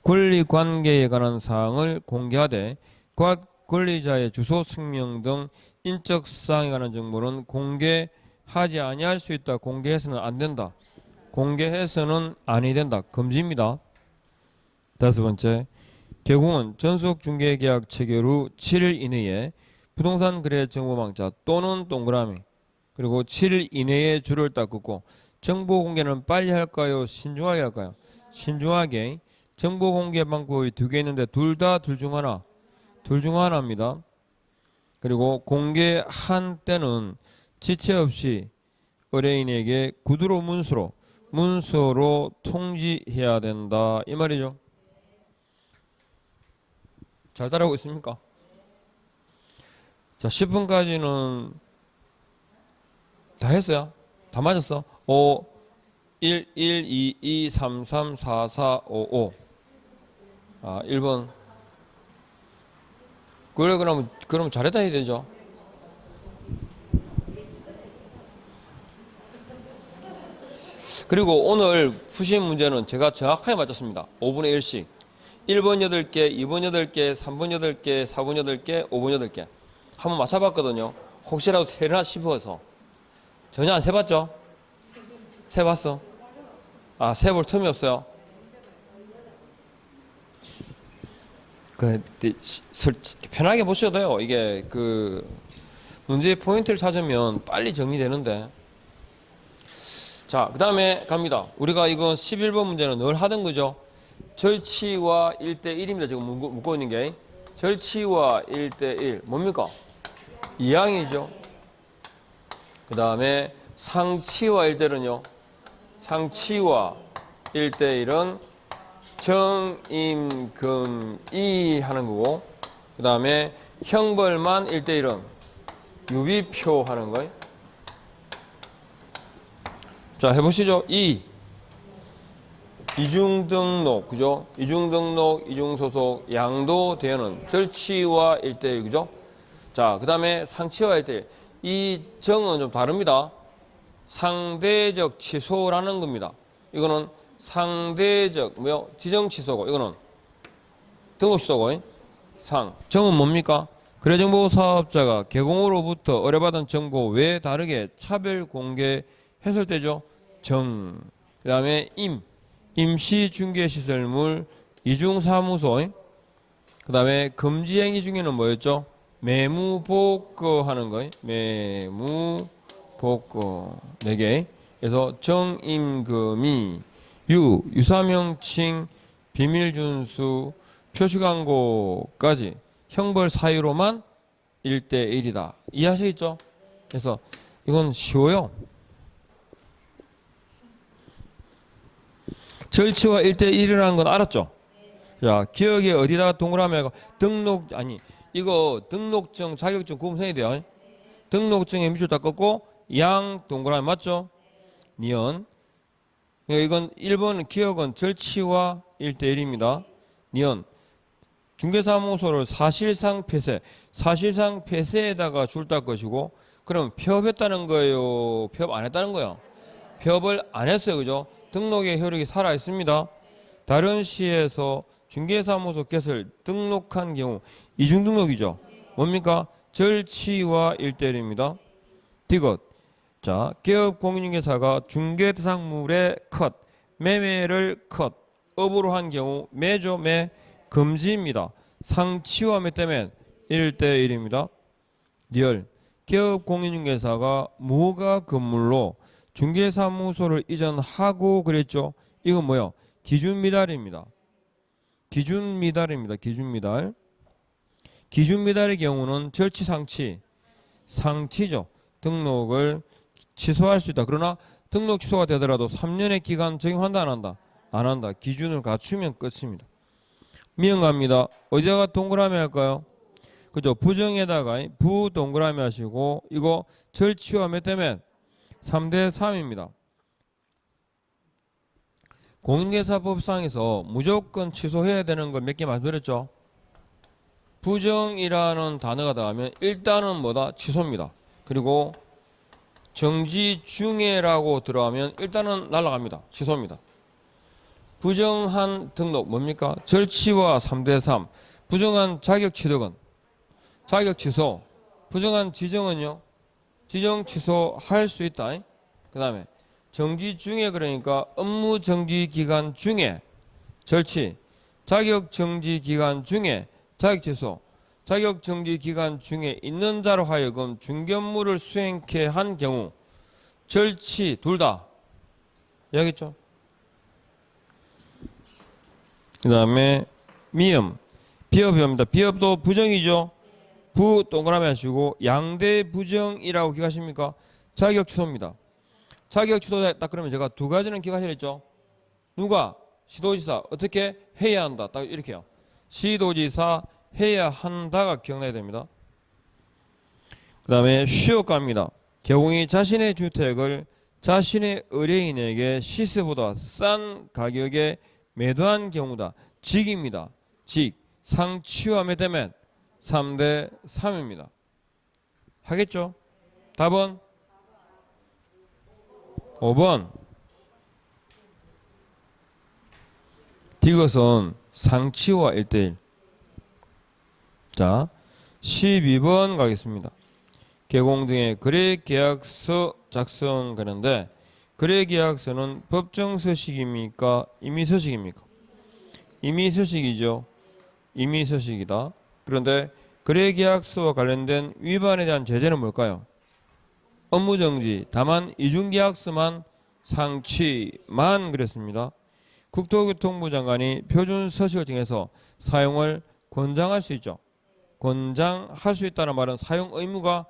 권리관계에 관한 사항을 공개하되 각 권리자의 주소,姓名 등 인적 사항에 관한 정보는 공개하지 아니할 수 있다. 공개해서는 안 된다. 공개해서는 아니 된다. 금지입니다. 다섯 번째 개공은 전속중개계약 체결 후 7일 이내에 부동산 거래 정보망자 또는 동그라미 그리고 7일 이내에 줄을 딱 긋고 정보 공개는 빨리 할까요? 신중하게 할까요? 신중하게. 정보 공개 방법이 두 개 있는데 둘 중 하나. 둘 중 하나입니다. 그리고 공개한 때는 지체 없이 의뢰인에게 구두로 문서로 통지해야 된다. 이 말이죠. 잘 따라오고 있습니까? 자, 10분까지는 다 했어요? 다 맞았어? 5, 1, 1, 2, 2, 3, 3, 4, 4, 5, 5. 아, 1번. 그래, 그럼 잘했다 해야 되죠? 그리고 오늘 푸신 문제는 제가 정확하게 맞췄습니다. 5분의 1씩. 1번 8개, 2번 8개, 3번 8개, 4번 8개, 5번 8개. 한번 맞춰봤거든요. 혹시라도 세나 싶어서. 전혀 안 세봤죠? 세봤어? 아, 세볼 틈이 없어요? 편하게 보셔도 돼요. 이게 문제의 포인트를 찾으면 빨리 정리되는데. 자, 그 다음에 갑니다. 우리가 이건 11번 문제는 늘 하던 거죠. 절치와 1대1입니다. 지금 묶고 있는 게. 절치와 1대1. 뭡니까? 이항이죠. 그 다음에 상치와 1대1은요. 상치와 1대1은 정임금이 하는 거고, 그 다음에 형벌만 1대1은 유비표 하는 거예요. 자, 해보시죠. 이중등록, 그죠? 이중등록, 이중소속, 양도대여는 절치와 1대1, 그죠? 자, 그 다음에 상치와 1대1. 이 정은 좀 다릅니다. 상대적 취소라는 겁니다. 이거는 상대적, 지정 취소고, 이거는 등록 취소고, 정은 뭡니까? 거래정보 사업자가 개공으로부터 의뢰받은 정보 외에 다르게 차별 공개했을 때죠. 정. 그 다음에 임시중개시설물, 이중사무소. 그 다음에 금지행위 중에는 뭐였죠? 매무복거 하는 거예요. 매무복거 4개. 그래서 정임금이 유사명칭, 비밀준수, 표시광고까지 형벌 사유로만 1대1이다. 이해하시겠죠? 그래서 이건 쉬워요. 절치와 1대1이라는 건 알았죠? 자, 기억에 어디다가 동그라미 하고 이거 등록증, 자격증 구분해야 돼요. 등록증에 밑줄 다 꺾고 양 동그라미 맞죠? 니은. 이건 1번 기억은 절치와 1대1입니다. 니은. 중개사무소를 사실상 폐쇄에다가 줄 달 것이고, 그럼 폐업했다는 거예요? 폐업 안 했다는 거예요? 폐업을 안 했어요. 그죠? 등록의 효력이 살아 있습니다. 다른 시에서 중개사무소 겟을 등록한 경우 이중등록이죠. 뭡니까? 절치와 1대1입니다. 디귿. 자, 기업 공인중개사가 중개대상물의 컷, 매매를 컷, 업으로 한 경우 매죠, 매 금지입니다. 상치와 매 때문에 1대1입니다. 리얼. 기업 공인중개사가 무허가 건물로 중개사무소를 이전하고 그랬죠. 이건 뭐요? 기준미달입니다. 기준미달입니다. 기준미달. 기준미달의 경우는 절치 상치죠. 등록을 취소할 수 있다. 그러나 등록 취소가 되더라도 3년의 기간 적용한다 안 한다? 안 한다. 기준을 갖추면 끝입니다. 미음 갑니다. 어디다가 동그라미 할까요? 그죠? 부정에다가 부 동그라미 하시고 이거 절치와 몇 대면 3대3입니다. 공인중개사법상에서 무조건 취소해야 되는 걸 몇 개 말씀드렸죠? 부정이라는 단어가 나가면 일단은 뭐다? 취소입니다. 그리고 정지 중에라고 들어가면 일단은 날아갑니다. 취소입니다. 부정한 등록 뭡니까? 절치와 3대3. 부정한 자격 취득은 자격 취소. 부정한 지정은요? 지정 취소할 수 있다. 그 다음에 정지 중에 그러니까 업무 정지 기간 중에 절치. 자격 정지 기간 중에 자격 취소. 자격 정지 기간 중에 있는 자로 하여금 중견무를 수행케 한 경우 절치 둘 다. 이해하겠죠? 그 다음에 미음. 비업입니다. 비업도 부정이죠. 부 동그라미 하시고 양대 부정이라고 기억하십니까? 자격 취소입니다. 자격 취소다 그러면 제가 두 가지는 기억하시겠죠? 누가? 시도지사. 어떻게? 해야 한다. 딱 이렇게요. 시도지사 해야 한다가 기억나야 됩니다. 그 다음에 시효가입니다. 개공이 자신의 주택을 자신의 의뢰인에게 시세보다 싼 가격에 매도한 경우다. 직입니다. 직. 상치와 몇 대면 3대3입니다. 하겠죠? 답은 5번. 디귿은 상치와 1대1. 자, 12번 가겠습니다. 개공 등의 거래계약서 작성하는데 거래계약서는 법정서식입니까? 임의서식입니까? 임의서식이죠. 임의서식이다. 그런데 거래계약서와 관련된 위반에 대한 제재는 뭘까요? 업무정지. 다만 이중계약서만 상치만 그랬습니다. 국토교통부 장관이 표준서식을 정해서 사용을 권장할 수 있죠. 권장할 수 있다는 말은 사용 의무가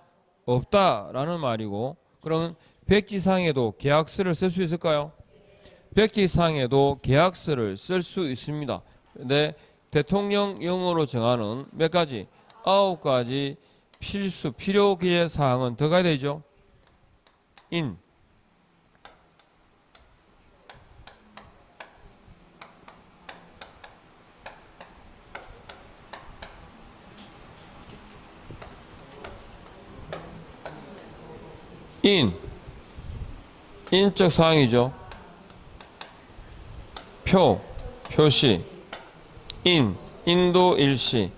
없다라는 말이고, 그러면 백지상에도 계약서를 쓸 수 있을까요? 백지상에도 계약서를 쓸 수 있습니다. 근데 대통령령으로 정하는 몇 가지? 9가지 필요 기재 사항은 더 가야 되죠. 인. 인적 사항이죠. 표시. 인도 일시.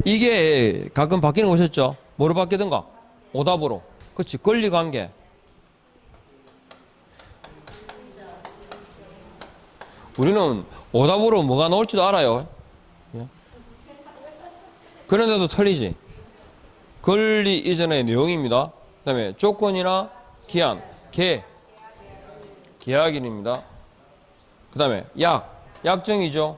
이게 가끔 바뀌는 거 보셨죠? 뭐로 바뀌던가? 오답으로. 그렇지. 권리관계. 우리는 오답으로 뭐가 나올지도 알아요. 그런데도 틀리지. 권리 이전의 내용입니다. 그 다음에 조건이나 기한, 계약일입니다. 그 다음에 약정이죠.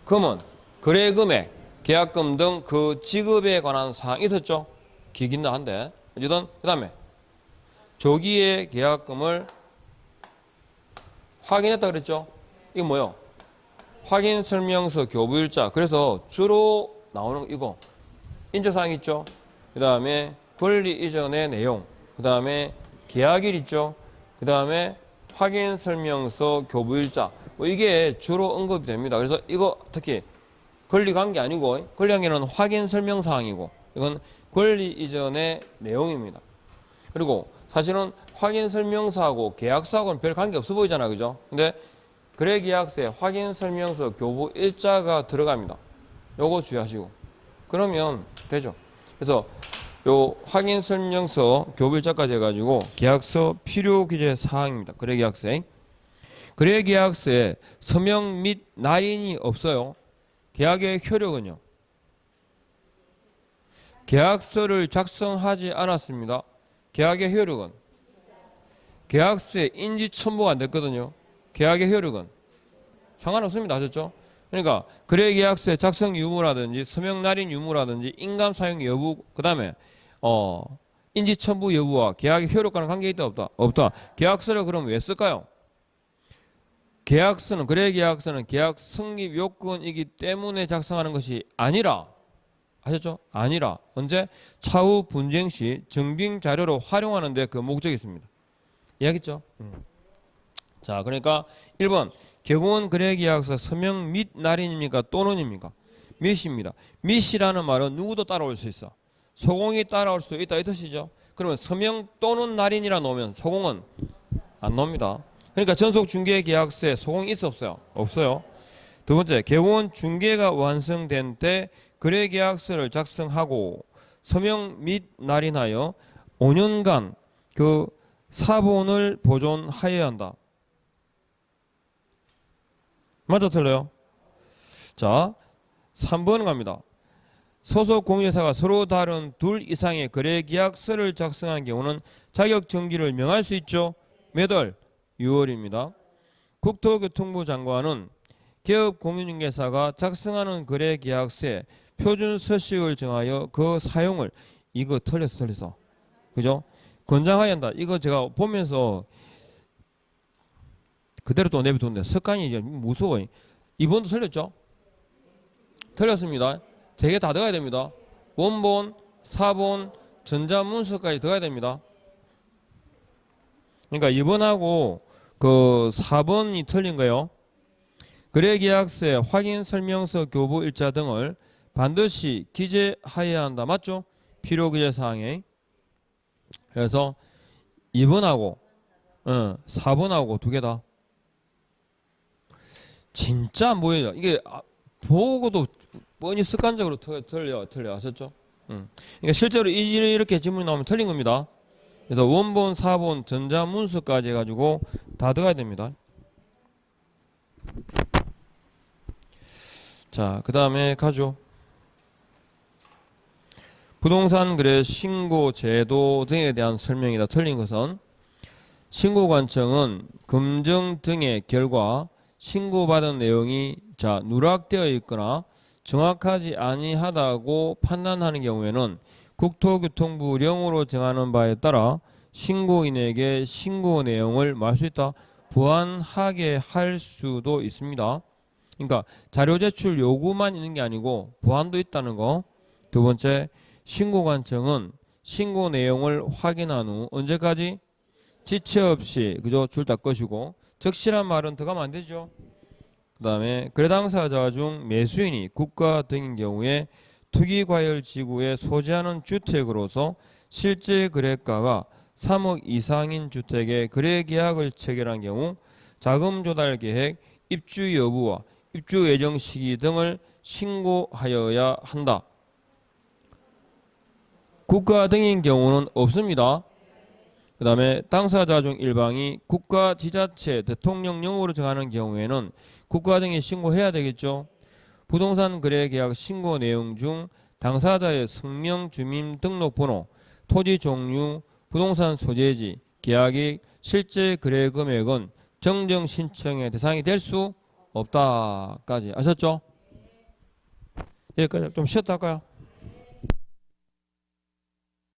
금은 거래 금액, 계약금 등 그 지급에 관한 사항이 있었죠. 기긴 한데 어쨌든 그 다음에 조기에 계약금을 확인했다 그랬죠? 이거 뭐요? 확인 설명서 교부일자. 그래서 주로 나오는 거 이거. 인적사항 있죠? 그 다음에 권리 이전의 내용. 그 다음에 계약일 있죠? 그 다음에 확인 설명서 교부일자. 뭐 이게 주로 언급이 됩니다. 그래서 이거 특히 권리관계 아니고 권리관계는 확인 설명사항이고 이건 권리 이전의 내용입니다. 그리고 사실은 확인 설명서하고 계약서하고는 별 관계 없어 보이잖아, 그죠? 근데 거래계약서에 확인 설명서 교부 일자가 들어갑니다. 요거 주의하시고 그러면 되죠. 그래서 요 확인 설명서 교부 일자까지 해가지고 계약서 필요 기재 사항입니다. 거래계약서에 거래계약서에 서명 및 날인이 없어요. 계약의 효력은요. 계약서를 작성하지 않았습니다. 계약의 효력은 계약서에 인지 첨부가 안 됐거든요. 계약의 효력은 상관없습니다. 아셨죠? 그러니까 거래계약서의 작성 유무라든지 서명 날인 유무라든지 인감 사용 여부 그다음에 인지 첨부 여부와 계약의 효력과는 관계 있다 없다? 없다. 계약서를 그럼 왜 쓸까요? 계약서는 거래계약서는 계약 성립 요건이기 때문에 작성하는 것이 아니라 아셨죠? 아니라 언제 차후 분쟁 시 증빙 자료로 활용하는 데 그 목적이 있습니다. 이해하겠죠? 자, 그러니까 1번 개공원 거래계약서 서명 및 날인입니까? 또는입니까? 밋입니다. 밋이라는 말은 누구도 따라올 수 있어. 소공이 따라올 수도 있다 이 뜻이죠. 그러면 서명 또는 날인이라 놓으면 소공은 안 나옵니다. 그러니까 전속중개계약서에 소공이 있어 없어요? 없어요. 두 번째, 개공원 중개가 완성된 때 거래계약서를 작성하고 서명 및 날인하여 5년간 그 사본을 보존하여야 한다. 맞아 틀려요? 자, 3번 갑니다. 소속 공유사가 서로 다른 둘 이상의 거래계약서를 작성한 경우는 자격정지를 명할 수 있죠. 몇 월? 6월입니다. 국토교통부 장관은 개업공유중개사가 작성하는 거래계약서에 표준 서식을 정하여 그 사용을 이거 틀렸어. 그죠? 권장해야 한다. 이거 제가 보면서 그대로 또 내비뒀는데 습관이 이제 무서워. 2번도 틀렸죠? 틀렸습니다. 3개 다 들어가야 됩니다. 원본, 사본, 전자문서까지 들어가야 됩니다. 그러니까 2번하고 그 4번이 틀린 거예요. 거래계약서에 확인 설명서 교부 일자 등을 반드시 기재하여야 한다. 맞죠? 필요 기재 사항에. 그래서 2번하고 4번하고 두 개 다 진짜 안 보여요. 이게 보고도 뻔히 습관적으로 틀려 아셨죠? 그러니까 실제로 이렇게 질문이 나오면 틀린 겁니다. 그래서 원본, 사본, 전자문서까지 해가지고 다 들어가야 됩니다. 자, 그 다음에 가죠. 부동산 거래 신고 제도 등에 대한 설명이다. 틀린 것은 신고관청은 금정 등의 결과 신고받은 내용이 누락되어 있거나 정확하지 아니하다고 판단하는 경우에는 국토교통부령으로 정하는 바에 따라 신고인에게 신고 내용을 말 수 있다. 보완하게 할 수도 있습니다. 그러니까 자료 제출 요구만 있는 게 아니고 보완도 있다는 거. 두 번째, 신고관청은 신고 내용을 확인한 후 언제까지? 지체 없이 그죠? 줄 다 것이고 적시란 말은 들어가면 안 되죠. 그 다음에 거래 당사자 중 매수인이 국가 등인 경우에 투기과열지구에 소지하는 주택으로서 실제 거래가가 3억 이상인 주택의 거래계약을 체결한 경우 자금 조달 계획, 입주 여부와 입주 예정 시기 등을 신고하여야 한다. 국가 등인 경우는 없습니다. 그 다음에 당사자 중 일방이 국가 지자체 대통령령으로 정하는 경우에는 국가 등이 신고해야 되겠죠. 부동산 거래 계약 신고 내용 중 당사자의 성명, 주민등록번호, 토지 종류, 부동산 소재지, 계약이 실제 거래 금액은 정정 신청의 대상이 될 수 없다까지 아셨죠? 여기까지 좀 쉬었다 할까요?